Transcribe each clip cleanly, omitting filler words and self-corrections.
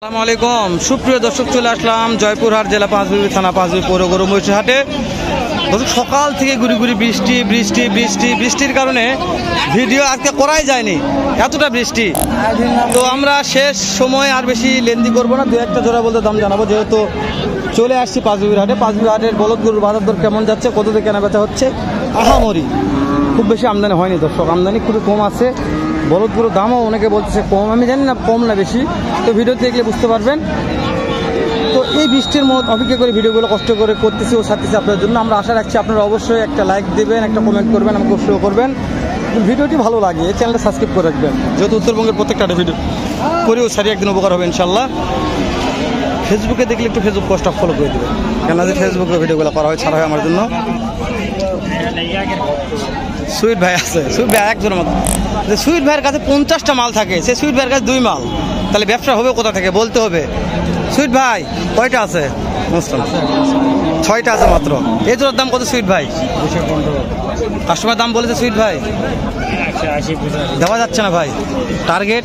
আসসালামু আলাইকুম সুপ্রিয় দর্শক, চলে আসলাম জয়পুরহাট জেলা পাঁচবিবি থানা পাঁচবিবি পৌর গরু মহিষের হাটে। দর্শক, সকাল থেকে ঘুরি ঘুরি বৃষ্টির কারণে ভিডিও আজকে করাই যায়নি, এতটা বৃষ্টি। তো আমরা শেষ সময় আর বেশি লেন্দি করবো না, দু একটা জোড়া বলতে দাম জানাবো, যেহেতু চলে আসছি পাঁচবিবির হাটে। পাঁচবিবি হাটের বলদ গরুর বাজার দর কেমন যাচ্ছে, কততে কেনা বেচা হচ্ছে। আহামরি খুব বেশি আমদানি হয়নি দর্শক, আমদানি খুবই কম আছে। বলদ গরুর দামও অনেকে বলতেছে কম, আমি জানি না কম না বেশি, তো ভিডিওতে দেখলে বুঝতে পারবেন। তো এই বৃষ্টির মধ্যে অপেক্ষা করে ভিডিওগুলো কষ্ট করে করতেছি ও ছাড়তেছি আপনাদের জন্য। আমরা আশা রাখছি আপনারা অবশ্যই একটা লাইক দেবেন, একটা কমেন্ট করবেন, আমাকে উৎসাহ করবেন। ভিডিওটি ভালো লাগে চ্যানেলটা সাবস্ক্রাইব করে রাখবেন, যেহেতু উত্তরবঙ্গের প্রত্যেকটা ভিডিও করেও সারি একদিন উপকার হবে ইনশাল্লাহ। ফেসবুকে দেখলে একটু ফেসবুক পোস্টটা ফলো করে দেবেন, কেন যে ফেসবুকে ভিডিওগুলো করা হয়, ছাড়া হয় আমার জন্য। সুইট ভাই আছে, সুইট ভাই একজনের মতো, সুইট ভাইয়ের কাছে 50টা মাল থাকে, সে সুইট ভাইয়ের কাছে 2 মাল, তাহলে ব্যবসা হবে কোথা থেকে বলতে হবে। সুইট ভাই কয়টা আছে? 6টা আছে মাত্র। এই জোড়ার দাম কত সুইট ভাই? কাস্টমার দাম বলেছে সুইট ভাই, দেওয়া যাচ্ছে না ভাই। টার্গেট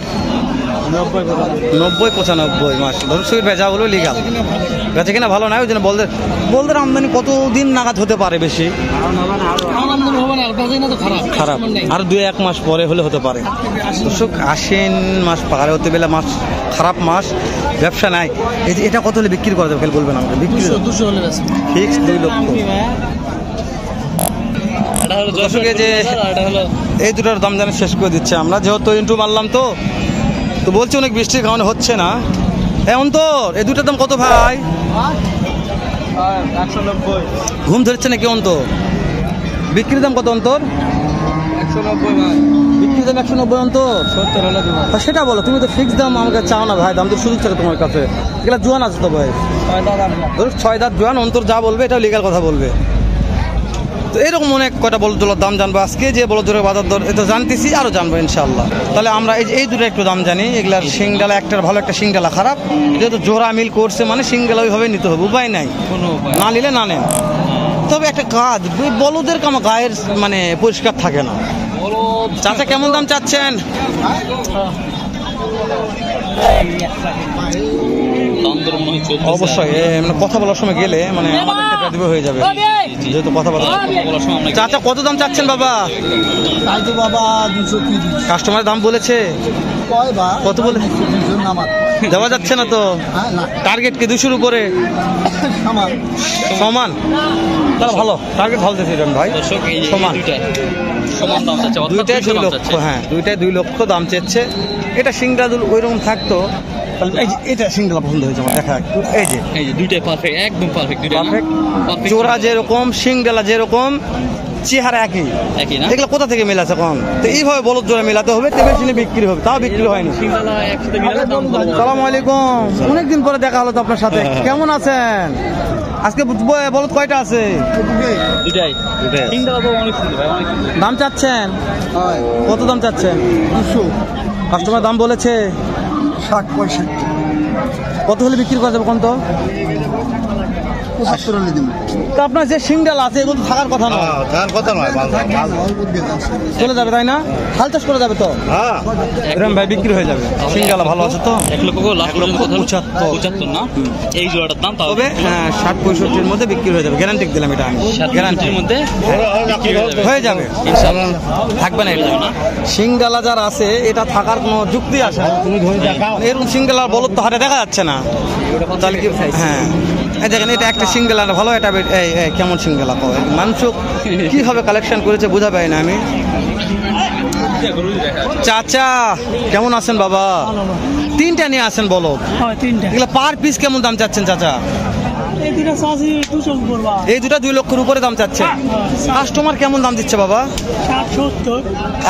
90-95 মাস। ধরুন সুইট ভাই যা বলো লিগাল, গেছে কিনা ভালো নয়, ওই জন্য বলদের আমদানি কতদিন নাগাদ হতে পারে বেশি? খারাপ আর 2-1 মাস পরে হলে হতে পারে। দর্শক, আশ্বিন মাস পাহাড়ে হতে বেলা মাস, খারাপ মাস, ব্যবসা নাই। এটা কত হলে বিক্রি করা যাবে খেয়াল বলবেন আমাকে? বিক্রি ফিক্স 2 লক্ষ। দর্শক, এই যে এই দুটার দাম জানি শেষ করে দিচ্ছে আমরা, যেহেতু ইন্টু মারলাম তো বলছি অনেক বৃষ্টির কারণে হচ্ছে না। অন্তর, এই দুটার দাম কত ভাই? 190। ঘুম ধরছে নাকি অন্তর? বিক্রির দাম কত অন্তর? 190 ভাই। বিক্রির দাম 190 অন্তর? 70 হলে দেব। সেটা বলো, তুমি তো ফিক্স দাম আমাকে চাও না ভাই, দাম তো সুযোগ থাকে তোমার কাছে। এগুলা জোয়ান আছে তো ভাই, 6 দাঁত জোয়ান। অন্তর যা বলবে এটাও লিগাল কথা বলবে। তো এরকম অনেক কয়টা বলদোলার দাম জানবো আজকে, যে বলদোলের বাজার দর এটা জানতেছি, আরও জানবো ইনশাল্লাহ। তাহলে আমরা এই দুটো একটু দাম জানি। এগুলার শিংডালা, একটার ভালো, একটা শিংডালা খারাপ। যেহেতু জোড়া মিল করছে মানে শিংডালা ওইভাবে নিতে হবে, উপায় নাই, না নিলে না নেন। তবে একটা কাজ, বলদের কাম গায়ের মানে পরিষ্কার থাকে না। চাচা কেমন দাম চাচ্ছেন? অবশ্যই মানে কথা বলার সময় গেলে মানে হয়ে যাবে, যেহেতু কথা বলার সময়। চাচা কত দাম চাচ্ছেন বাবা? কাস্টমার দাম বলেছে কত বলে? দেওয়া যাচ্ছে না তো। টার্গেট কি 200-র উপরে? সমান, তাহলে ভালো টার্গেট ভালো দিয়েছি ভাই। সমান দুইটাই 2 লক্ষ। হ্যাঁ, দুইটাই 2 লক্ষ দাম চেয়েছে। এটা সিংডাদুল ওইরকম থাকতো, এটা সিংডালা পছন্দ হয়েছে আমার, দেখা একটু। এই যে দুইটাই পারফেক্ট, একদম পারফেক্ট। জোড়া যেরকম, সিংডালা যেরকম, চেহারা একই না। এগুলো কোথা থেকে মেলাছে কম? তো এইভাবে বলদ জোড়া মেলাতে হবে, তবে সিনে বিক্রি হবে, তাও বিক্রি হয়নি। সালাম আলাইকুম, অনেকদিন পরে দেখা হলো তো আপনার সাথে, কেমন আছেন? আজকে বলদ কয়টা আছে? দাম চাচ্ছেন কত? দাম চাচ্ছেন 200। কাস্টমার দাম বলেছে 60-65। কত হলে বিক্রি করা যাবে কোন? তো 75 হলে দিব। তো আপনার যে সিংডাল আছে এগুলো তো থাকার কথা নয়, চলে যাবে তাই না? হাল চাষ করা যাবে তো? এরকম ভাই বিক্রি হয়ে যাবে। সিংডালা ভালো আছে তো? 1,75,000 না এই জোড়াটার দাম, তবে 60-65-র মধ্যে বিক্রি হয়ে যাবে, গ্যারান্টি দিলাম। এটা আমি গ্যারান্টির মধ্যে হয়ে যাবে ইনশাআল্লাহ। থাকবে না এটা না, সিংডালা যার আছে এটা থাকার কোনো যুক্তি আছে না। এরকম সিংডালার বলদ তো হাটে দেখা যাচ্ছে না, তাহলে কি? হ্যাঁ, এই দেখেন, এটা একটা সিঙ্গেলা ভালো। এটা কেমন সিঙ্গেলা মানুষ কিভাবে কালেকশন করেছে বোঝা পাই না আমি। চাচা কেমন আছেন বাবা? 3টা নিয়ে আসেন বলো। এগুলো পার পিস কেমন দাম চাচ্ছেন চাচা? এই দুটা 2 লক্ষের উপরে দাম চাচ্ছে। কাস্টমার কেমন দাম দিচ্ছে বাবা?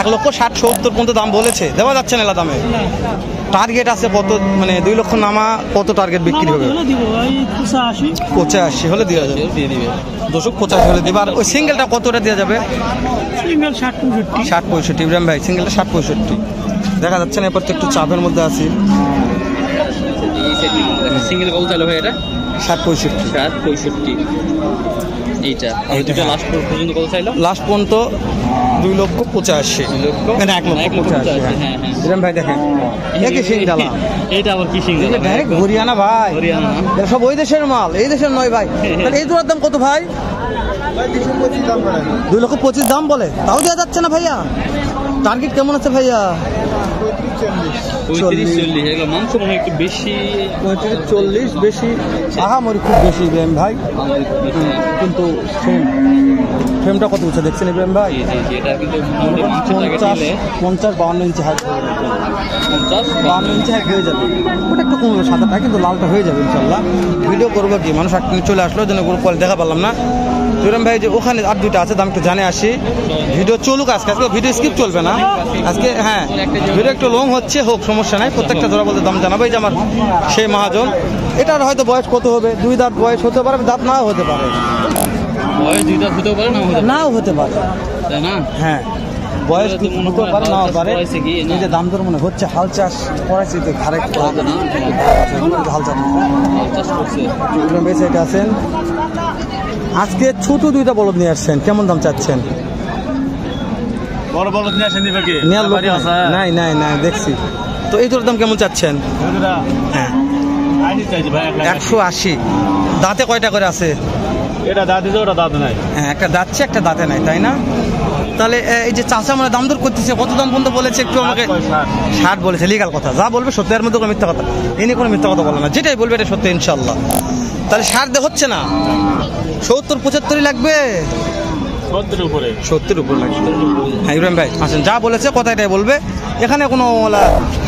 1,60,70 পর্যন্ত দাম বলেছে, দেওয়া যাচ্ছে না এলা দামে। টার্গেট আছে কত? মানে 2 লক্ষ নামা, কত টার্গেট বিক্রি হবে? 85 হলে দেওয়া যাবে। 85 হলে দেবে। আর ওই সিঙ্গেলটা কতটা দেওয়া যাবে? 60-65। ইব্রাহিম ভাই সিঙ্গেলটা 60-65 দেখা যাচ্ছে না। এরপর তো একটু চাপের মধ্যে আছি। সিঙ্গেল কত চাইলো ভাই এটা? 60-65। 60-65 এইটা। আর দুটো লাস্ট পর্যন্ত কত চাইলো? লাস্ট পর্যন্ত 2,85,000। মানে 1,85,000। হ্যাঁ ইরম ভাই দেখেন একই সিংডালা। এটা আবার কি সিংডালা? ডাইরেক্ট হরিয়ানা ভাই। হরিয়ানা এটা সব ওই দেশের মাল, এই দেশের নয় ভাই। তাহলে এই জোড়ার দাম কত ভাই? 2,25,000 দাম বলে, তাও দেওয়া যাচ্ছে না ভাইয়া। টার্গেট কেমন আছে ভাইয়া? 35-40। এগুলো মাংস মনে হয় একটু বেশি। 35-40 বেশি, আহামরি খুব বেশি ইব্রাহিম ভাই। কিন্তু ফ্রেমটা কত উঁচু দেখছেন ইব্রাহিম ভাই? এটা কিন্তু 50-52 ইঞ্চি হাইট, 52 ইঞ্চি হাইট হয়ে যাবে। ওটা একটু কমবে, সাদাটা কিন্তু লালটা হয়ে যাবে ইনশাল্লাহ। ভিডিও করবো কি, মানুষ একটু চলে আসলো জন্য পরে দেখা পারলাম না। ইব্রাহিম ভাই যে ওখানে আর দুইটা আছে, দাম একটু জানে আসি। ভিডিও চলুক আজকে, ভিডিও স্কিপ চলবে না আজকে। হ্যাঁ ভিডিও একটু লং হচ্ছে, হোক সমস্যা নাই। প্রত্যেকটা জোড়া বলতে দাম জানাবো। এই যে আমার সেই মহাজন, এটার হয়তো বয়স কত হবে? 2 দাঁত বয়স হতে পারে, দাঁত নাও হতে পারে। বয়স 2 দাঁত হতেও পারে, নাও হতে পারে, তাই না? হ্যাঁ বয়স হতে পারে, নাও পারে। এই যে দাম দর মনে হচ্ছে হাল চাষ করাইছি তো, ঘরে হাল চাষ করছে। এটা আছেন আজকে ছোট 2টা বলদ নিয়ে আসছেন, কেমন দাম চাচ্ছেন? বড় বলদ নিয়ে আসেন দিবে নাই নাই নাই দেখছি তো। এই দাম কেমন চাচ্ছেন? হ্যাঁ 180। দাঁতে কয়টা করে আছে? এটা দাঁত দিতে, ওটা দাঁত নাই। হ্যাঁ একটা দাঁতছে, একটা দাঁতে নাই, তাই না? তাহলে এই যে চাচা মানে দাম দর করতেছে, কত দাম পর্যন্ত বলেছে? একটু আমাকে 60 বলেছে। লিগাল কথা, যা বলবে সত্যি, এর মধ্যে কোনো মিথ্যা কথা, এনে কোনো মিথ্যা কথা বলে না, যেটাই বলবে এটা সত্যি ইনশাল্লাহ। তাহলে 60 হচ্ছে না, 70-75 লাগবে। 70 উপরে লাগবে। হ্যাঁ ইব্রাহিম ভাই আসেন, যা বলেছে কথা এটাই বলবে। এখানে কোনো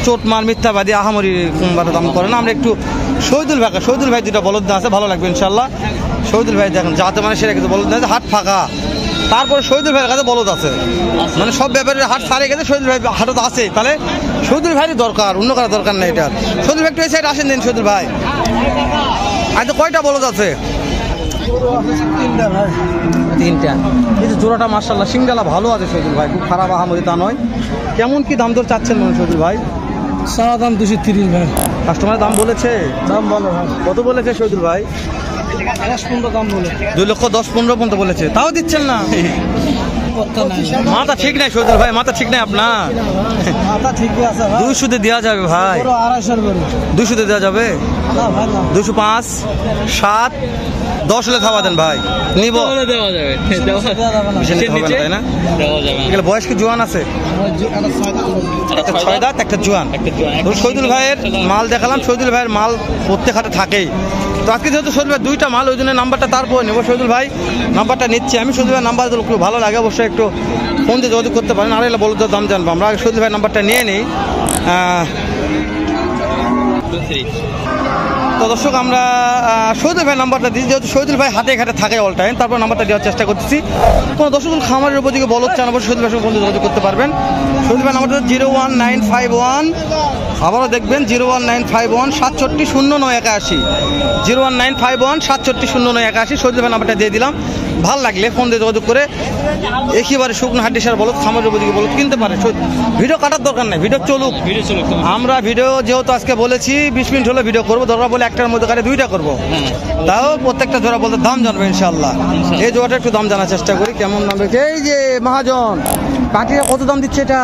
চোট মার মিথ্যাবাদী আহামরি কোনবার দাম করে না। আমরা একটু শহীদুল ভাই 2টা বলদ আছে, ভালো লাগবে ইনশাল্লাহ। শহীদুল ভাই দেখেন যাতে মানে সেটা কিছু বলদ আছে, হাট ফাঁকা। তারপরে শহীদুল ভাইয়ের কাছে বলদ আছে, মানে সব ব্যাপারের হাট সারে গেছে, শহীদুল ভাই হাটত আছে। তাহলে শহীদুল ভাইয়ের দরকার, অন্য কারো দরকার নেই এটা। শহীদুল ভাই একটু এই সাইড আসেন দিন। শহীদুল ভাই আজ কয়টা বলদ আছে? 3টা। এই যে জোড়াটা মাশাআল্লাহ সিংডালা ভালো আছে শহীদুল ভাই, খুব খারাপ আহামরি তা নয়। কেমন কি দাম দর চাচ্ছেন মনে শহীদুল ভাই? সারা দাম 230 ভাই। কাস্টমার দাম বলেছে? দাম বলো ভাই। কত বলেছে শহীদুল ভাই? 10-15 দাম বলে। 2,10,15 পর্যন্ত বলেছে, তাও দিচ্ছেন না? মাথা ঠিক নাই শহীদুল ভাই, মাথা ঠিক নাই আপনার। মাথা ঠিকই আছে ভাই। 200 দেওয়া যাবে ভাই? 250 করে। 200 দেওয়া যাবে? না ভাই না। 205, 7, 10 হলে খাওয়া দেন ভাই, নিব। দেওয়া যাবে, তাই না? এগুলো বয়স কি জোয়ান আছে? একটা 6 দাঁত, একটা জোয়ান। শহীদুল ভাইয়ের মাল দেখালাম, শহীদুল ভাইয়ের মাল প্রত্যেক হাটে থাকেই। তো আজকে যেহেতু শহীদুল ভাই 2টা মাল, ওই জন্য নাম্বারটা তারপর নেবো। শহীদুল ভাই নাম্বারটা নিচ্ছি আমি। শহীদুল ভাই নাম্বার খুব ভালো লাগে, অবশ্যই একটু ফোন দিয়ে যোগাযোগ করতে পারেন। আর এগুলো বলদ দাম জানবো আমরা। শহীদুল ভাই নাম্বারটা নিয়ে নিই। তো দর্শক আমরা শহীদুল ভাই নাম্বারটা দিই, যেহেতু শহীদুল ভাই হাতে ঘাটে থাকে অল টাইম, তারপর নাম্বারটা দেওয়ার চেষ্টা করতেছি। কোনো দর্শক খামারের উপর দিকে বলদ চান, অবশ্যই শহীদুল ভাই সঙ্গে যোগাযোগ করতে পারবেন। শহীদুল ভাই নাম্বারটা 01951, আবারও দেখবেন 01951 670981, 01951 670981। শহীদুল ভাই নাম্বারটা দিয়ে দিলাম। ভাল লাগলে ফোন দিয়ে যোগাযোগ করে একেবারে শুকনো হাড্ডি সার বলদ, খামারের উপর দিকে বলদ কিনতে পারে। ভিডিও কাটার দরকার নেই, ভিডিও চলুক। আমরা ভিডিও যেহেতু আজকে বলেছি 20 মিনিট হলে ভিডিও করবো, দরকার বলে একটার মধ্যে কাটে 2টা করবো, তাও প্রত্যেকটা জোড়া বলতে দাম জানবো ইনশাল্লাহ। এই জোড়াটা একটু দাম জানার চেষ্টা করি, কেমন দাম রেখে। এই যে মহাজন কাটিয়া কত দাম দিচ্ছে এটা?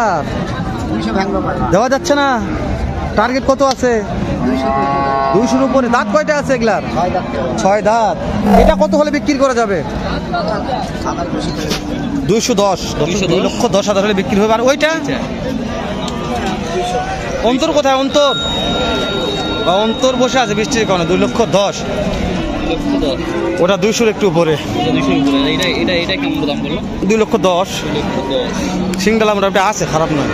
দেওয়া যাচ্ছে না। টার্গেট কত আছে? 200-র উপরে। দাঁত কয়টা আছে এগুলার? 6 দাঁত। এটা কত হলে বিক্রি করা যাবে? 210। 2,10,000 হলে বিক্রি হবে। আর ওইটা অন্তর কোথায়? অন্তর বসে আছে বৃষ্টির কারণে। 2,10,000। ওটা 200-র একটু উপরে। 2,10,000 সিঙ্গেল মোটামুটি আছে, খারাপ নয়।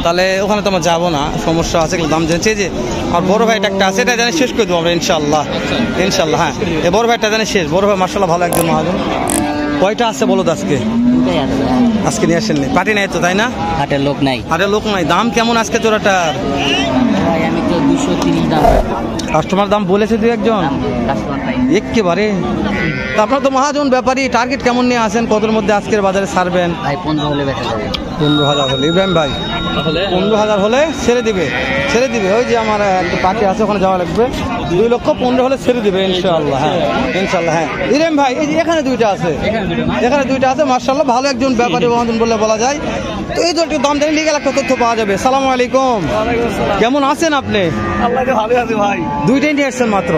তাহলে ওখানে তো আমরা যাবো না, সমস্যা আছে, দাম জেনেছে। যে আর বড় ভাইটা একটা আছে, এটা জানি শেষ করে দেবো আমরা ইনশাল্লাহ। হ্যাঁ এই বড় ভাইটা জানি শেষ। বড় ভাই মার্শাল্লাহ ভালো একজন মহাজন। কয়টা আছে বলো তো আজকে? আজকে নিয়ে আসেননি, পার্টি নাই তো, তাই না? হাটের লোক নাই। হাটের লোক নাই। দাম কেমন আজকে জোড়াটার? আমি তো 230 দাম। কাস্টমার দাম বলেছে 2-1 একেবারে। আপনার তো মহাজন ব্যাপারী, টার্গেট কেমন নিয়ে আসেন? কতর মধ্যে আজকের বাজারে ছাড়বেন? ভাই 15 হলে বেচা যাবে। 15,000 হলে ইব্রাহিম ভাই তাহলে 15,000 হলে ছেড়ে দিবে ওই যে আমার একটা পার্টি আছে ওখানে যাওয়া লাগবে 2,15,000 হলে ছেড়ে দিবে ইনশাআল্লাহ। হ্যাঁ ইনশাআল্লাহ। হ্যাঁ ইব্রাহিম ভাই এই যে এখানে দুইটা আছে, এখানে দুইটা আছে মাশাআল্লাহ, ভালো একজন ব্যাপারী মহাজন বললে বলা যায়। তো এই দুটো দাম জানি লিগাল একটা তথ্য পাওয়া যাবে। আসসালামু আলাইকুম, কেমন আছেন আপনি? ভালো আছে ভাই। দুইটাই নিয়ে আসছেন মাত্র,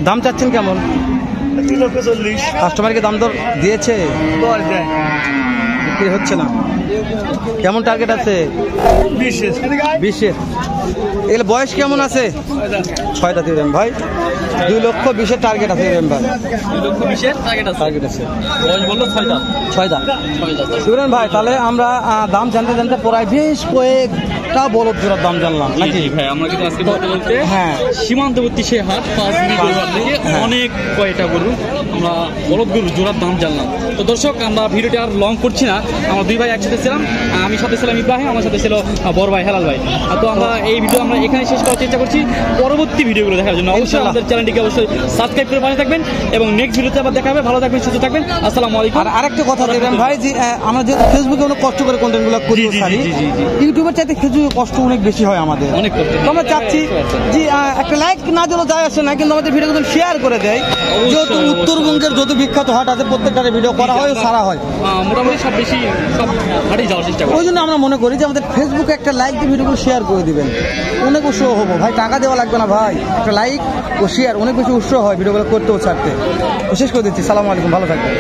দাম চাচ্ছেন কেমন? 3,40,000 কাস্টমারকে দাম দর দিয়েছে, বিক্রি হচ্ছে না। কেমন টার্গেট আছে? 20-এর। এগুলো বয়স কেমন আছে? 6টা দিবেন ভাই। 2,20,000 টার্গেট আছে দিবেন ভাই। 2,20,000 টার্গেট আছে। বয়স বললো 6টা দিবেন ভাই। তাহলে আমরা দাম জানতে প্রায় বেশ কয়েকটা বলদ জোড়ার দাম জানলাম নাকি ভাই? আমরা কিন্তু আজকে বলতে হ্যাঁ সীমান্তবর্তী সে হাট অনেক কয়টা গরু আমরা বলদ গরু জোড়ার দাম জানলাম। তো দর্শক আমরা ভিডিওটি আর লং করছি না, আমরা দুই ভাই একসাথে ছিলাম, আমি সাথে ছিলাম ইব্রাহিম, আমার সাথে ছিল বড় ভাই হেলাল ভাই। তো আমরা এই ভিডিও আমরা এখানে শেষ করার চেষ্টা করছি। পরবর্তী ভিডিওগুলো দেখার জন্য অবশ্যই আমাদের চ্যানেলটিকে অবশ্যই সাবস্ক্রাইব করে পাশে থাকবেন এবং নেক্সট ভিডিওতে আবার দেখা হবে। ভালো থাকবেন, সুস্থ থাকবেন। আসসালামু আলাইকুম। আর আরেকটা কথা দেবেন ভাই, যে আমরা যে ফেসবুকে অনেক কষ্ট করে কন্টেন্টগুলো করি, ইউটিউবের চাইতে ফেসবুকে কষ্ট অনেক বেশি হয় আমাদের। অনেক করতে তো আমরা চাচ্ছি যে একটা লাইক না দিলেও যায় আসে না, কিন্তু আমাদের ভিডিওগুলো শেয়ার করে দেয়। যেহেতু উত্তরবঙ্গের যত বিখ্যাত হাট আছে প্রত্যেকটারে ভিডিও করা হয়, সারা হয়, মোটামুটি সব বেশি সব হাটেই যাওয়ার চেষ্টা করি। ওই জন্য আমরা মনে করি যে আমাদের ফেসবুকে একটা লাইক দিয়ে ভিডিওগুলো শেয়ার করে দিবেন, অনেক উৎসাহ হবো ভাই। টাকা দেওয়া লাগবে না ভাই, একটা লাইক ও শেয়ার অনেক বেশি উৎসাহ হয় ভিডিওগুলো করতেও ছাড়তে। শেষ করে দিচ্ছি, সালামু আলাইকুম, ভালো থাকবেন।